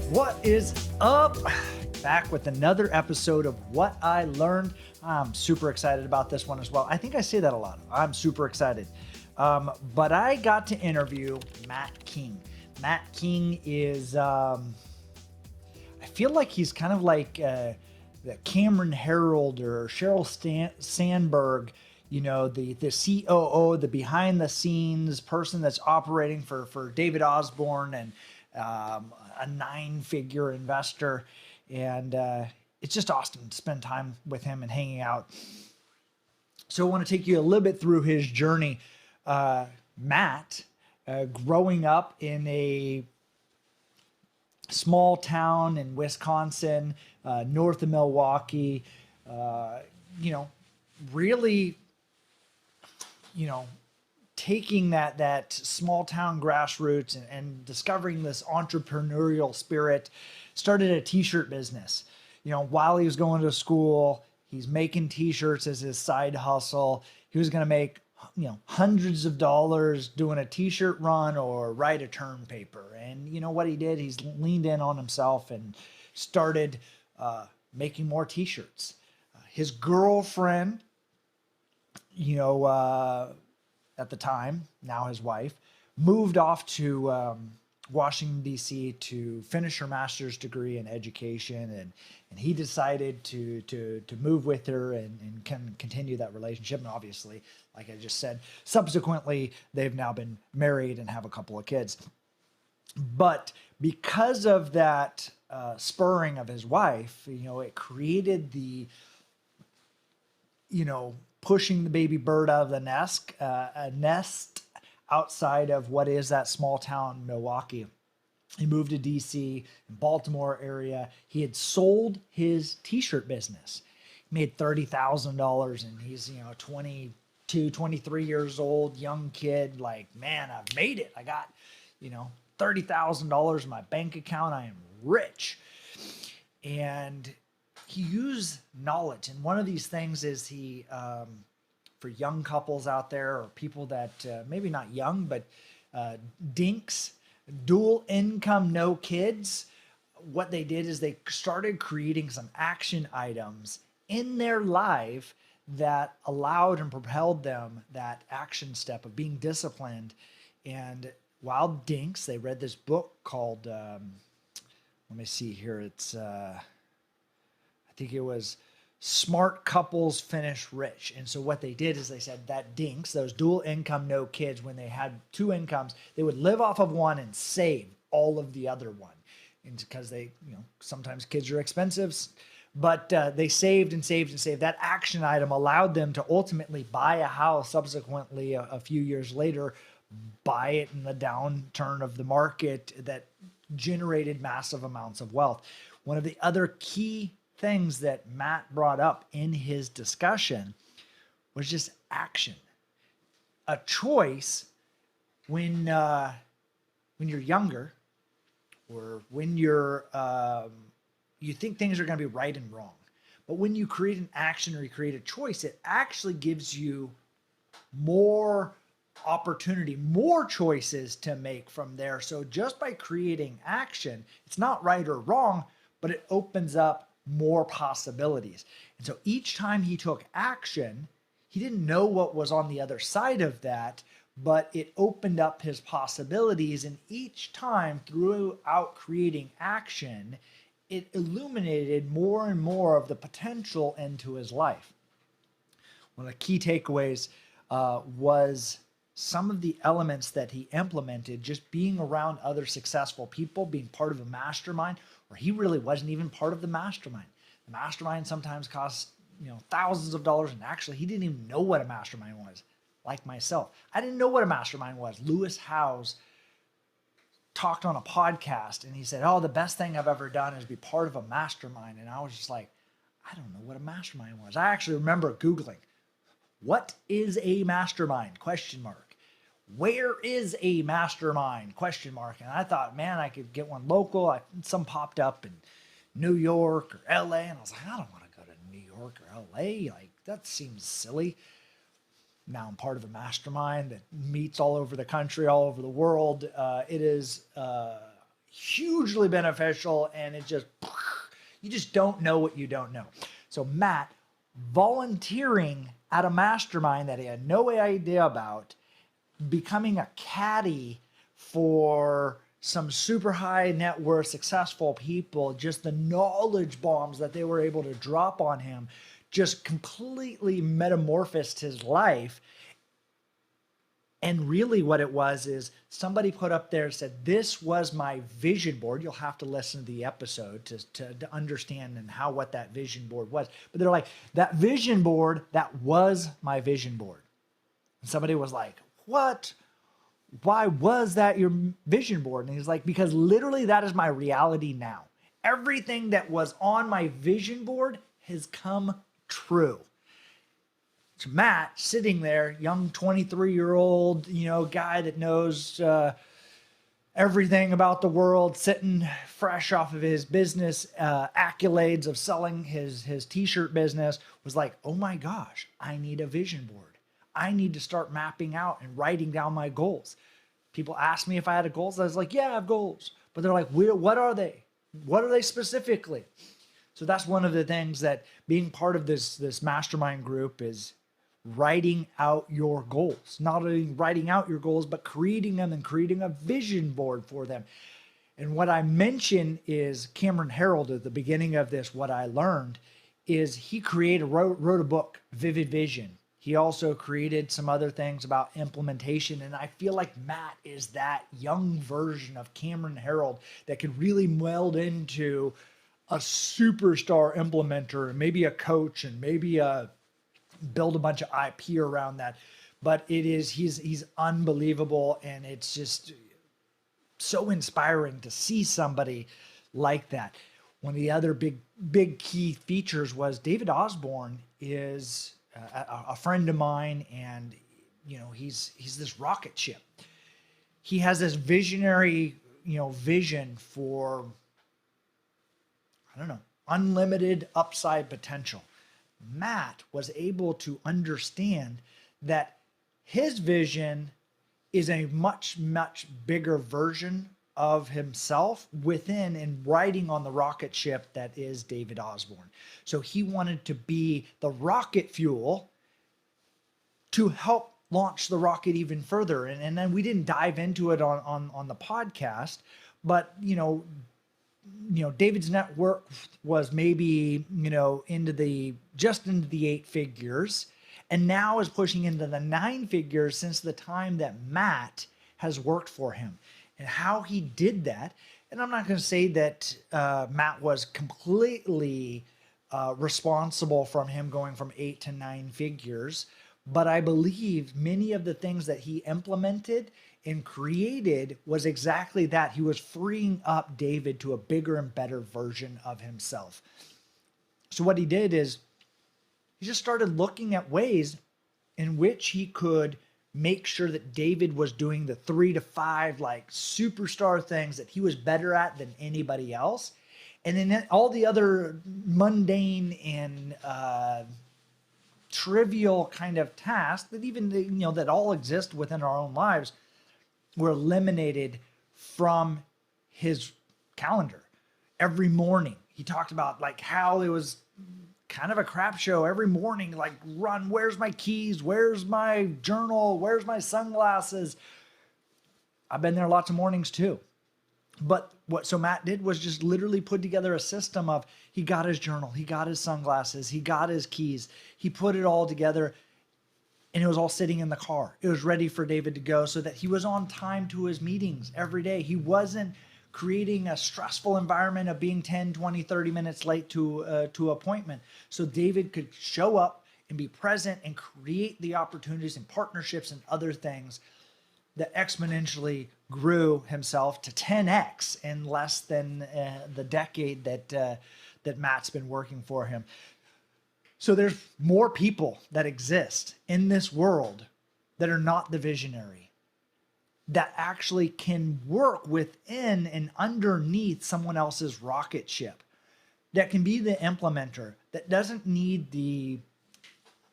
What is up? Back with another episode of What I Learned. I'm super excited about this one as well. I think I say that a lot. I'm super excited. But I got to interview Matt King. Matt King is, I feel like he's kind of like the Cameron Herold or Sheryl Sandberg, you know, the COO, the behind the scenes person that's operating for David Osborn and a 9-figure investor. And it's just awesome to spend time with him and hanging out. So I want to take you a little bit through his journey. Matt, growing up in a small town in Wisconsin, north of Milwaukee, really, taking that small town grassroots and discovering this entrepreneurial spirit, started a t-shirt business. While he was going to school, he's making t-shirts as his side hustle. He was going to make, hundreds of dollars doing a t-shirt run or write a term paper. And you know what he did? He's leaned in on himself and started making more t-shirts. His girlfriend, at the time, now his wife, moved off to Washington, D.C. to finish her master's degree in education. And he decided to move with her and continue that relationship. And obviously, like I just said, subsequently, they've now been married and have a couple of kids. But because of that spurring of his wife, it created the, pushing the baby bird out of the nest, a nest outside of what is that small town, Milwaukee. He moved to DC, Baltimore area. He had sold his t-shirt business. He made $30,000 and he's, 22, 23 years old, young kid. Like, man, I've made it. I got, $30,000 in my bank account. I am rich. And he used knowledge. And one of these things is he, for young couples out there or people that maybe not young, but dinks, dual income, no kids, what they did is they started creating some action items in their life that allowed and propelled them that action step of being disciplined. And while dinks, they read this book called, let me see here. It's, I think it was Smart Couples Finish Rich. And so what they did is they said that dinks, those dual income, no kids, when they had two incomes, they would live off of one and save all of the other one. And because they, sometimes kids are expensive, but they saved and saved and saved. That action item allowed them to ultimately buy a house subsequently a few years later, buy it in the downturn of the market that generated massive amounts of wealth. One of the other key things that Matt brought up in his discussion was just action. A choice when you're younger or when you're you think things are going to be right and wrong. But when you create an action or you create a choice, it actually gives you more opportunity, more choices to make from there. So just by creating action, it's not right or wrong, but it opens up more possibilities. And so each time he took action, he didn't know what was on the other side of that, but it opened up his possibilities. And each time throughout creating action, it illuminated more and more of the potential into his life. One of the key takeaways was some of the elements that he implemented, just being around other successful people, being part of a mastermind, or he really wasn't even part of the mastermind. The mastermind sometimes costs, thousands of dollars. And actually, he didn't even know what a mastermind was, like myself. I didn't know what a mastermind was. Lewis Howes talked on a podcast and he said, oh, the best thing I've ever done is be part of a mastermind. And I was just like, I don't know what a mastermind was. I actually remember Googling, what is a mastermind? ? Where is a mastermind? ? And I thought, man, I could get one local. Some popped up in New York or LA. And I was like, I don't want to go to New York or LA. Like, that seems silly. Now I'm part of a mastermind that meets all over the country, all over the world. It is hugely beneficial, and you just don't know what you don't know. So Matt volunteering at a mastermind that he had no idea about, becoming a caddy for some super high net worth successful people, just the knowledge bombs that they were able to drop on him just completely metamorphosed his life. And really what it was is somebody put up there and said, this was my vision board. You'll have to listen to the episode to understand and what that vision board was. But they're like, that vision board, that was my vision board. And somebody was like, what? Why was that your vision board? And he's like, because literally that is my reality now. Everything that was on my vision board has come true. So Matt sitting there, young 23-year-old, guy that knows everything about the world, sitting fresh off of his business accolades of selling his t-shirt business, was like, oh my gosh, I need a vision board. I need to start mapping out and writing down my goals. People ask me if I had goals. I was like, yeah, I have goals. But they're like, what are they? What are they specifically? So that's one of the things that being part of this mastermind group is writing out your goals. Not only writing out your goals, but creating them and creating a vision board for them. And what I mentioned is Cameron Herold at the beginning of this, what I learned is he wrote a book, Vivid Vision. He also created some other things about implementation. And I feel like Matt is that young version of Cameron Herold that could really meld into a superstar implementer and maybe a coach and maybe build a bunch of IP around that. But he's unbelievable. And it's just so inspiring to see somebody like that. One of the other big key features was David Osborn is a friend of mine, and he's this rocket ship. He has this visionary vision for, I don't know, unlimited upside potential. Matt was able to understand that his vision is a much bigger version of himself within and riding on the rocket ship that is David Osborn. So he wanted to be the rocket fuel to help launch the rocket even further. And then we didn't dive into it on the podcast, but David's network was maybe, into the 8 figures, and now is pushing into the 9 figures since the time that Matt has worked for him. And how he did that, and I'm not going to say that Matt was completely responsible from him going from 8 to 9 figures, but I believe many of the things that he implemented and created was exactly that. He was freeing up David to a bigger and better version of himself. So what he did is he just started looking at ways in which he could make sure that David was doing the 3 to 5 like superstar things that he was better at than anybody else. And then all the other mundane and trivial kind of tasks that even, that all exist within our own lives were eliminated from his calendar. Every morning he talked about like how it was kind of a crap show every morning, like run, where's my keys? Where's my journal? Where's my sunglasses? I've been there lots of mornings too. But so Matt did was just literally put together a system of, he got his journal, he got his sunglasses, he got his keys, he put it all together, and it was all sitting in the car. It was ready for David to go so that he was on time to his meetings every day. He wasn't creating a stressful environment of being 10, 20, 30 minutes late to appointment. So David could show up and be present and create the opportunities and partnerships and other things that exponentially grew himself to 10x in less than the decade that Matt's been working for him. So there's more people that exist in this world that are not the visionary, that actually can work within and underneath someone else's rocket ship, that can be the implementer, that doesn't need the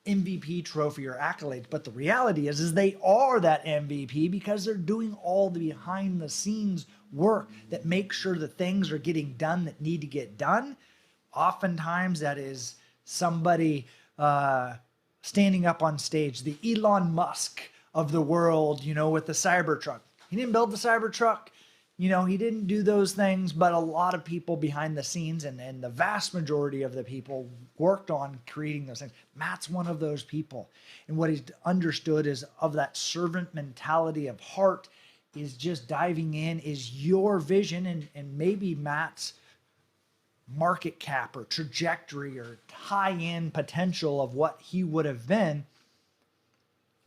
MVP trophy or accolade. But the reality is they are that MVP because they're doing all the behind the scenes work that makes sure that things are getting done that need to get done. Oftentimes that is somebody standing up on stage, the Elon Musk of the world, with the Cybertruck. He didn't build the Cybertruck. He didn't do those things, but a lot of people behind the scenes and the vast majority of the people worked on creating those things. Matt's one of those people. And what he's understood is of that servant mentality of heart is just diving in, is your vision and maybe Matt's market cap or trajectory or tie-in potential of what he would have been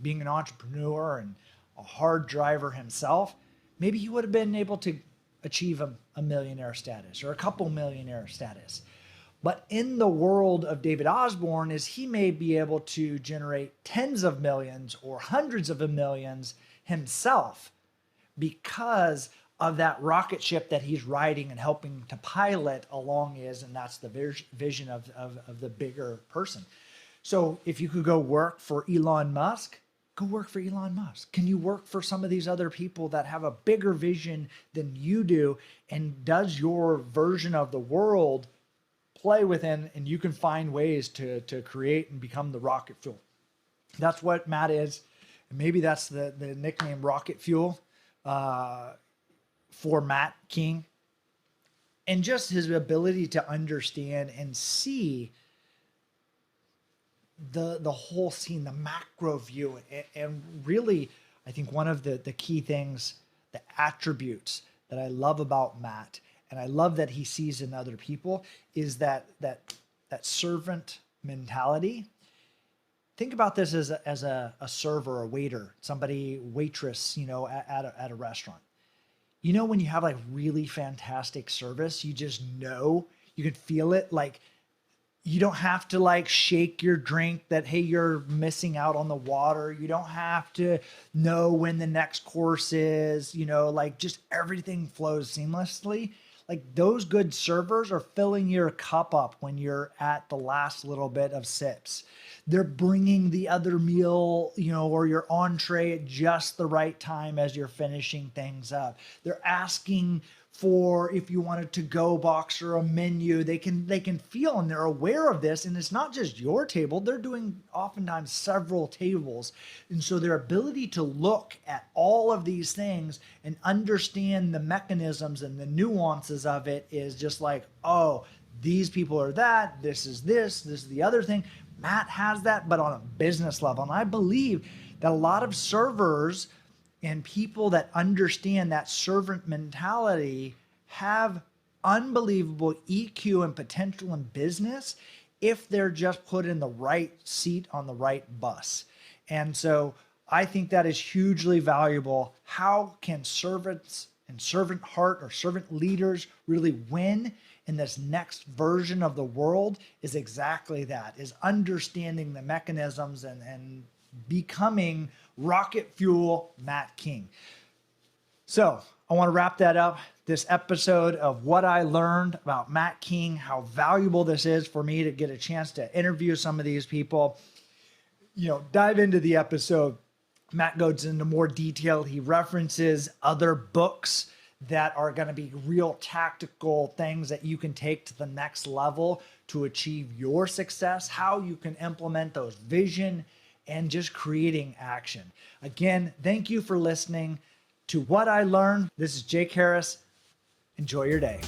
being an entrepreneur and a hard driver himself. Maybe he would have been able to achieve a millionaire status or a couple millionaire status. But in the world of David Osborn is he may be able to generate tens of millions or hundreds of millions himself because of that rocket ship that he's riding and helping to pilot along is, and that's the vision of the bigger person. So if you could go work for Elon Musk, go work for Elon Musk. Can you work for some of these other people that have a bigger vision than you do? And does your version of the world play within, and you can find ways to create and become the rocket fuel? That's what Matt is. And maybe that's the nickname Rocket Fuel for Matt King. And just his ability to understand and see the whole scene, the macro view. And really, I think one of the key things, the attributes that I love about Matt, and I love that he sees in other people, is that servant mentality. Think about this as a server, a waiter, somebody, waitress, at a restaurant. When you have like really fantastic service, you just know, you can feel it. Like, you don't have to like shake your drink that, hey, you're missing out on the water. You don't have to know when the next course is, like just everything flows seamlessly. Like those good servers are filling your cup up when you're at the last little bit of sips. They're bringing the other meal, or your entree at just the right time as you're finishing things up. They're asking for if you want a to-go box or a menu. They can feel and they're aware of this. And it's not just your table. They're doing oftentimes several tables. And so their ability to look at all of these things and understand the mechanisms and the nuances of it is just like, oh, these people are that, this is the other thing. Matt has that, but on a business level. And I believe that a lot of servers and people that understand that servant mentality have unbelievable EQ and potential in business if they're just put in the right seat on the right bus. And so I think that is hugely valuable. How can servants and servant heart or servant leaders really win in this next version of the world is exactly that, is understanding the mechanisms and becoming rocket fuel Matt King. So I want to wrap that up. This episode of what I learned about Matt King, how valuable this is for me to get a chance to interview some of these people. Dive into the episode. Matt goes into more detail. He references other books that are going to be real tactical things that you can take to the next level to achieve your success, how you can implement those vision and just creating action. Again, thank you for listening to What I Learned. This is Jake Harris. Enjoy your day.